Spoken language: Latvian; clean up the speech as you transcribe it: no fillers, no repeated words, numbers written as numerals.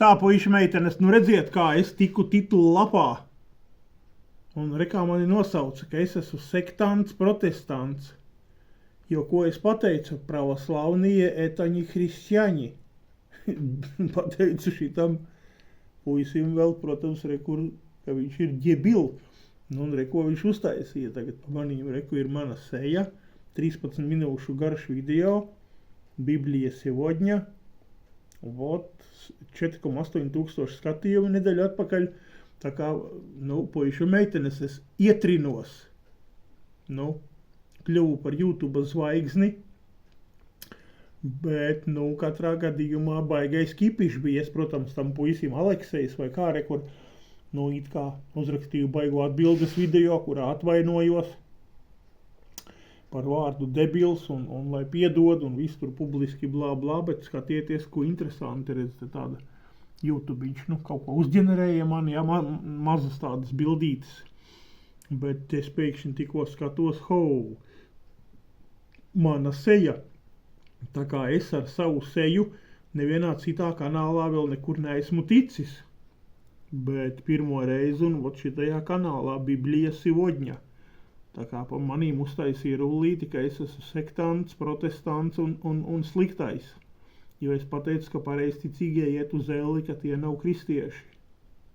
Tā, puiši meitenes, nu redziet, kā es tiku titulu lapā. Un rekā mani nosauca, ka es esmu sektants, protestants. Jo, ko es pateicu, pravoslavnie etaņi hrišķaņi. Pateicu šitam puisim vēl, protams, rekur, ka viņš ir ģebil. Nu, un reko viņš uztaisīja. Tagad pa manīm reku ir mana seja, 13 minūšu garš video, Biblija Sevodņa, vot, 4,8 tūkstoši skatījumu nedēļu atpakaļ. Tā kā, nu, puišu meitenes es ietrinos. Nu, kļuvu par YouTube zvaigzni. Bet, nu, katrā gadījumā baigais kipišs bija. Es, protams, tam puisim Aleksejs vai kā rekur, nu, it kā uzrakstīju baigo atbildes video, kurā atvainojos par vārdu debils un lai piedod un visu tur publiski blā blā, bet skatieties, ko interesanti redz te tāda YouTubiņš, nu, kaut ko uzģenerēja man, jā, mazas tādas bildītes, bet es pēkšņi tikko skatos, mana seja, tā kā es ar savu seju nevienā citā kanālā vēl nekur neesmu ticis, bet pirmo reizi un vot šitajā kanālā Biblija Sevodņa. Tā kā pa manīm uztaisīja rullīti, ka es esmu sektants, protestants un sliktais. Jo es pateicu, ka pareizticīgie iet uz elli, ka tie nav kristieši.